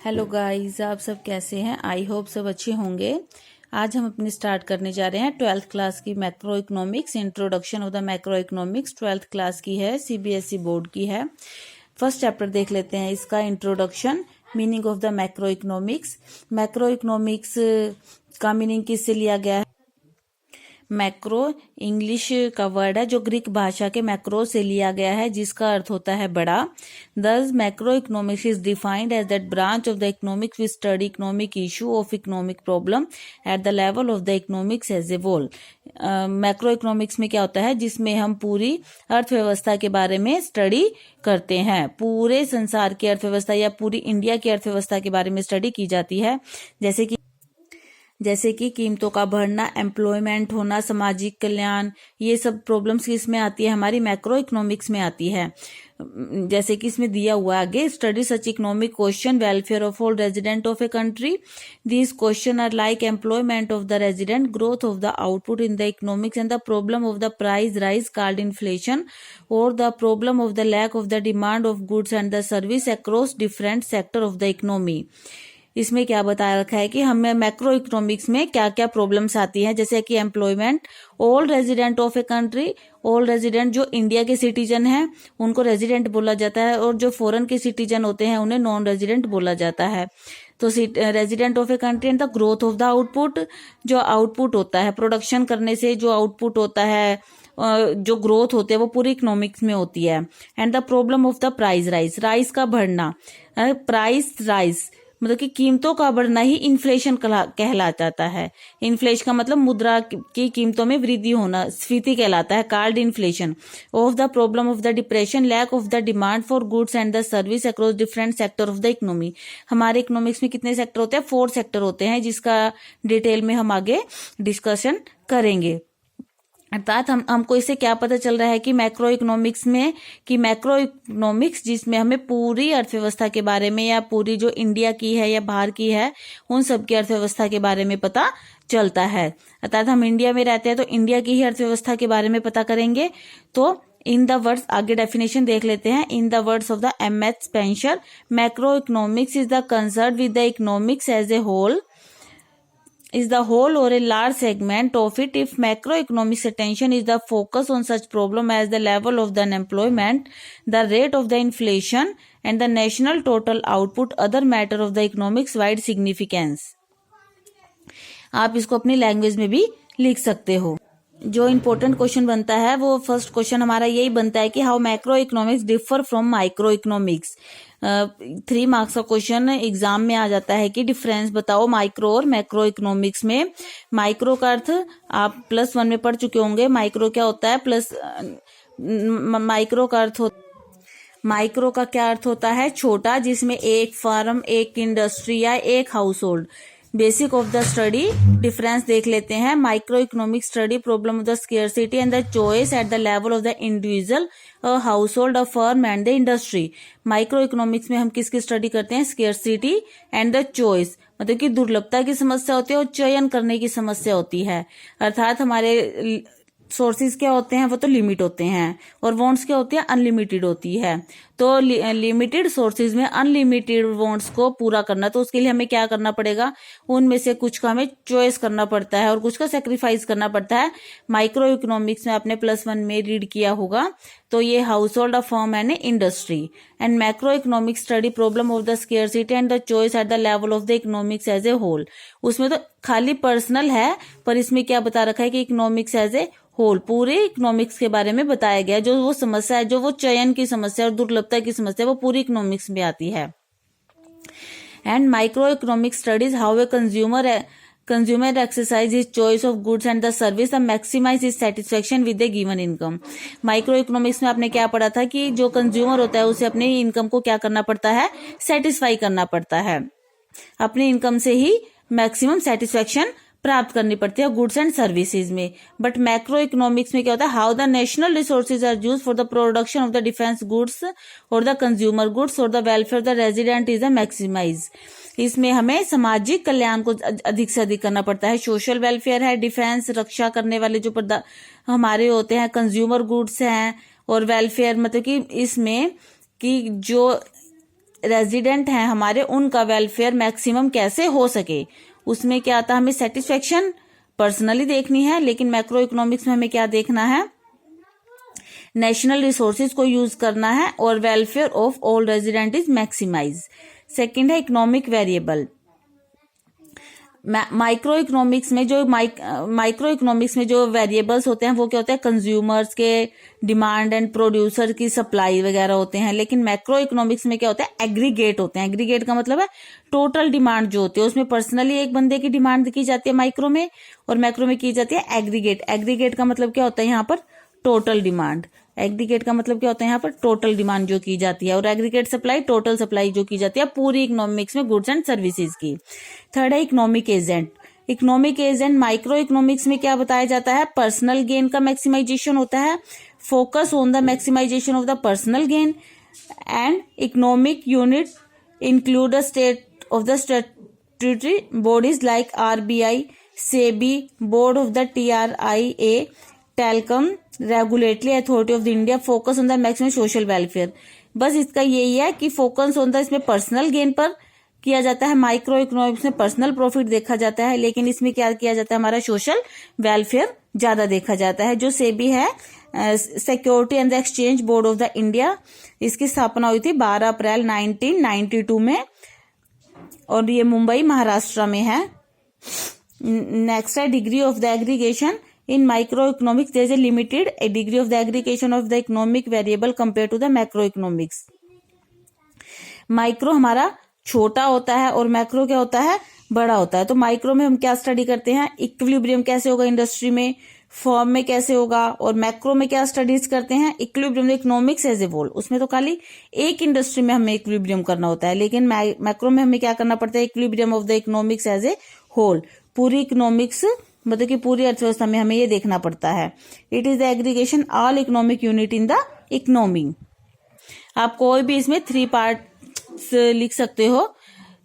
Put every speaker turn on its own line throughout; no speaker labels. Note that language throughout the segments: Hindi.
हेलो गाइस, आप सब कैसे हैं। आई होप सब अच्छे होंगे। आज हम अपनी स्टार्ट करने जा रहे हैं 12th क्लास की macro economics. Introduction of the macro economics 12th class की है, सीबीएसई बोर्ड की है। फर्स्ट चैप्टर देख लेते हैं इसका, introduction, meaning of the macro economics. Macro economics का मीनिंग किससे लिया गया है? मैक्रो इंग्लिश का वर्ड है जो ग्रीक भाषा के मैक्रो से लिया गया है, जिसका अर्थ होता है बड़ा। Thus macro economics is defined as that branch of the economics which study economic issue of economic problem at the level of the economics as a whole. Macro economics में क्या होता है, जिसमें हम पूरी अर्थव्यवस्था के बारे में स्टडी करते हैं। पूरे संसार की अर्थव्यवस्था या पूरी इंडिया की अर्थव्यवस्था के बारे में स्टडी की जाती है, जैसे कि कीमतों का बढ़ना, एम्प्लॉयमेंट होना, सामाजिक कल्याण, ये सब प्रॉब्लम्स किसमें आती है? हमारी मैक्रो इकोनॉमिक्स में आती है। जैसे कि इसमें दिया हुआ आगे, study such economic question, welfare of all resident of a country. These question are like employment of the resident, growth of the output in the economics and the problem of the price rise called inflation, और the problem of the lack of the demand of goods and the service across different sector of the economy. इसमें क्या बताया रखा है कि हमें मैक्रो इकोनॉमिक्स में क्या क्या प्रॉब्लम्स आती हैं, जैसे कि employment, all resident of a country, all resident जो इंडिया के सिटीजन हैं उनको रेजिडेंट बोला जाता है, और जो फॉरेन के सिटीजन होते हैं उन्हें नॉन रेजिडेंट बोला जाता है। तो resident of a country and the growth of the output, जो आउटपुट होता है प्रोडक्शन करने से जो आउटपुट होता है, जो ग्रोथ होती है वो पूरी इकोनॉमिक्स में होती है। And the problem of the price rise, rise का बढ़ना, प्राइस राइज मतलब कि कीमतों का बढ़ना ही इन्फ्लेशन कहला जाता है। इन्फ्लेशन का मतलब मुद्रा की कीमतों में वृद्धि होना, स्फीति कहलाता है, called inflation. Of the problem of the depression, lack of the demand for goods and the service across different sector of the economy. हमारे इकोनॉमिक्स में कितने सेक्टर होते हैं? 4 सेक्टर होते हैं, जिसका डिटेल में हम आगे डिस्कशन करेंगे। अर्थात हमको इससे क्या पता चल रहा है कि मैक्रो इकोनॉमिक्स में, कि मैक्रो इकोनॉमिक्स जिसमें हमें पूरी अर्थव्यवस्था के बारे में, या पूरी जो इंडिया की है या बाहर की है, उन सब की अर्थव्यवस्था के बारे में पता चलता है। अर्थात हम इंडिया में रहते हैं तो इंडिया की ही अर्थव्यवस्था के बारे में पता करेंगे। तो इन द वर्ड्स, आगे डेफिनेशन देख लेते हैं। In the words of the M H. Spencer, macro economics is the concern with the economics as a whole, is the whole or a large segment of it if macroeconomics attention is the focus on such problem as the level of the unemployment, the rate of the inflation and the national total output, other matter of the economics wide significance। आप इसको अपनी लैंग्वेज में भी लिख सकते हो। जो इम्पोर्टेंट क्वेश्चन बनता है वो फर्स्ट क्वेश्चन हमारा यही बनता है कि how macro economics differ from micro economics. 3 marks का क्वेश्चन एग्जाम में आ जाता है कि डिफरेंस बताओ माइक्रो और मैक्रो इकोनॉमिक्स में। माइक्रो का अर्थ आप +1 में पढ़ चुके होंगे। माइक्रो क्या होता है? माइक्रो का क्या अर्थ होता है? छोटा, जिसमें एक फार्म, एक इंडस्ट्री या एक house hold. Basic of the study, difference देख लेते हैं। Micro economic study problem of the scarcity and the choice at the level of the individual, house hold, a firm and the industry. Micro economics में हम किसकी स्टडी करते हैं? स्केर्सिटी एंड द चॉइस, मतलब कि दुर्लभता की समस्या होती है और चयन करने की समस्या होती है। अर्थात हमारे सोर्सेज क्या होते हैं? वो तो लिमिट होते हैं, और वॉन्ट्स क्या होती है? अनलिमिटेड होती है। तो लिमिटेड सोर्सेज में अनलिमिटेड वॉन्ट्स को पूरा करना, तो उसके लिए हमें क्या करना पड़ेगा? उनमें से कुछ का हमें चॉइस करना पड़ता है और कुछ का सेक्रीफाइस करना पड़ता है। माइक्रो इकोनॉमिक्स में आपने +1 में रीड किया होगा, तो ये household, a firm and industry. And macro economic study problem of the scarcity and the choice at the level of the economics as a whole. उसमें तो खाली पर्सनल है, पर इसमें क्या बता रखा है कि इकोनॉमिक्स एज ए होल, पूरे इकोनॉमिक्स के बारे में बताया गया। जो वो समस्या है, जो वो चयन की समस्या और दुर्लभता की समस्या, वो पूरी इकोनॉमिक्स में आती है। And micro economic studies how a consumer exercise his choice of goods and the service, maximise his satisfaction with a given income. Micro economics में आपने क्या पढ़ा था कि जो कंज्यूमर होता है उसे अपनी इनकम को क्या करना पड़ता है? सेटिस्फाई करना पड़ता है। अपनी इनकम से ही मैक्सिमम सेटिस्फेक्शन प्राप्त करनी पड़ती है गुड्स एंड सर्विसेज में। बट मैक्रो इकोनॉमिक्स में क्या होता है? How the national resources are used for the production of the defence goods और द कंज्यूमर गुड्स और the welfare of the resident is maximise. इसमें हमें सामाजिक कल्याण को अधिक से अधिक करना पड़ता है। सोशल वेलफेयर है, डिफेंस रक्षा करने वाले जो हमारे होते हैं, कंज्यूमर गुड्स हैं, और वेलफेयर मतलब कि इसमें कि जो रेजिडेंट हैं हमारे, उनका वेलफेयर मैक्सिमम कैसे हो सके। उसमें क्या आता है, हमें सेटिस्फेक्शन पर्सनली देखनी है, लेकिन मैक्रो इकोनॉमिक्स में हमें क्या देखना है, नेशनल रिसोर्सेज को यूज करना है और welfare of all resident is maximise. Second है इकोनॉमिक वेरिएबल। माइक्रो इकोनॉमिक्स में जो वेरिएबल्स होते हैं वो क्या होते हैं, कंज्यूमर्स के डिमांड एंड प्रोड्यूसर की सप्लाई वगैरह होते हैं। लेकिन मैक्रो इकोनॉमिक्स में क्या होता है, एग्रीगेट होते हैं। एग्रीगेट का मतलब है टोटल डिमांड जो होती है, उसमें पर्सनली एक बंदे की डिमांड की जाती है माइक्रो में, और मैक्रो में की जाती है एग्रीगेट। एग्रीगेट का मतलब क्या होता है यहाँ पर, टोटल डिमांड। एग्रीगेट का मतलब क्या होता है यहाँ पर, टोटल डिमांड जो की जाती है, और एग्रीगेट सप्लाई टोटल सप्लाई जो की जाती है पूरी इकोनॉमिक्स में गुड्स एंड सर्विसेज की। थर्ड है economic agent. Economic agent micro economics में क्या बताया जाता है, पर्सनल गेन का मैक्सिमाइजेशन होता है, focus on the maximisation of the personal gain, and economic unit include the state of the statutory bodies like RBI, SEBI, board of the TRIA, telecom, regulatory authority of the India, focus on the maximum social welfare. बस इसका यही है कि फोकस ऑन द, इसमें पर्सनल गेन पर किया जाता है। माइक्रो इकोनॉमिक्स में पर्सनल प्रॉफिट देखा जाता है, लेकिन इसमें क्या किया जाता है, हमारा सोशल वेलफेयर ज्यादा देखा जाता है। जो सेबी है, security and the exchange board of the India, इसकी स्थापना हुई थी 12 अप्रैल 1992 में, और ये मुंबई महाराष्ट्र में है। नेक्स्ट है degree of the aggregation. In microeconomics, there is a limited degree of the aggregation of the economic variable compared to the macroeconomics. Micro हमारा छोटा होता है और मैक्रो क्या होता है, बड़ा होता है। तो माइक्रो में हम क्या स्टडी करते हैं, इक्विलिब्रियम कैसे होगा इंडस्ट्री में, फॉर्म में कैसे होगा, और मैक्रो में क्या स्टडीज करते हैं, equilibrium economics as a whole. उसमें तो खाली एक इंडस्ट्री में हमें इक्विलिब्रियम करना होता है, लेकिन मैक्रो में हमें क्या करना पड़ता है, equilibrium of the economics as a whole. पूरी इकोनॉमिक्स मतलब कि पूरी अर्थव्यवस्था में हमें ये देखना पड़ता है। It is the aggregation all economic unit in the economy. आप कोई भी इसमें 3 पार्ट्स लिख सकते हो,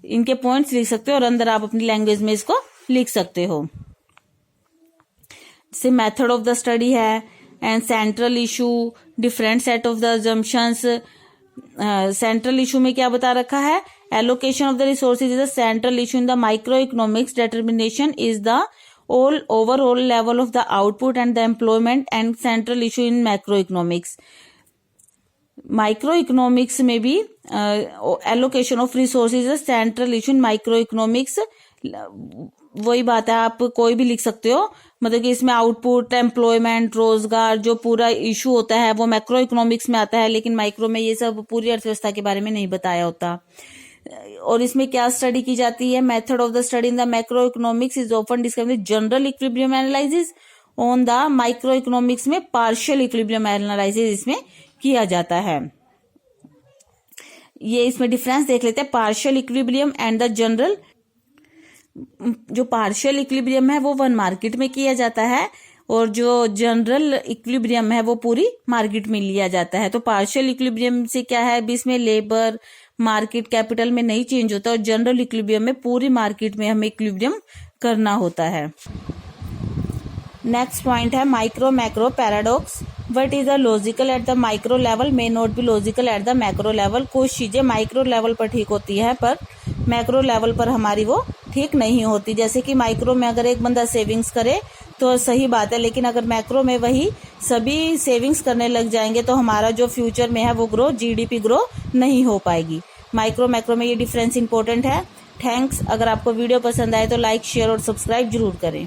इनके पॉइंट्स लिख सकते हो, और अंदर आप अपनी लैंग्वेज में इसको लिख सकते हो। जैसे मेथड ऑफ द स्टडी है, and central issue, different set of the assumptions. Central issue में क्या बता रखा है, allocation of the resources is the central issue in the micro economics. Determination is the overall level of the output and the employment, and central issue in macroeconomics. Microeconomics में भी allocation of resources is a central issue in microeconomics. वही बात है, आप कोई भी लिख सकते हो, मतलब कि इसमें आउटपुट, एम्प्लॉयमेंट, रोजगार जो पूरा इशू होता है वो मैक्रो इकोनॉमिक्स में आता है, लेकिन माइक्रो में ये सब पूरी अर्थव्यवस्था के बारे में नहीं बताया होता। और इसमें क्या स्टडी की जाती है, method of the study in the macro economics is often described with general equilibrium analysis. On the micro economics में पार्शियल इक्विलिब्रियम एनालिसिस इसमें किया जाता है। ये इसमें डिफरेंस देख लेते हैं, partial equilibrium and the general. जो पार्शियल इक्विलिब्रियम है वो 1 मार्केट में किया जाता है, और जो जनरल इक्विलिब्रियम है वो पूरी मार्केट में लिया जाता है। तो पार्शियल इक्विलिब्रियम से क्या है, अभी इसमें लेबर, मार्केट, कैपिटल में नहीं चेंज होता, और जनरल इक्विलिब्रियम में पूरी मार्केट में हमें इक्विलिब्रियम करना होता है। नेक्स्ट पॉइंट है micro macro paradox. What is the logical at the micro level may not be logical at the macro level. कुछ चीजें माइक्रो लेवल पर ठीक होती है पर मैक्रो लेवल पर हमारी वो ठीक नहीं होती। जैसे कि माइक्रो में अगर एक बंदा सेविंग्स करे तो सही बात है, लेकिन अगर मैक्रो में वही सभी सेविंग्स करने लग जाएंगे तो हमारा जो फ्यूचर में है वो ग्रो, GDP ग्रो नहीं हो पाएगी। माइक्रो मैक्रो में ये डिफरेंस इंपॉर्टेंट है। थैंक्स। अगर आपको वीडियो पसंद आए तो लाइक, शेयर और सब्सक्राइब जरूर करें।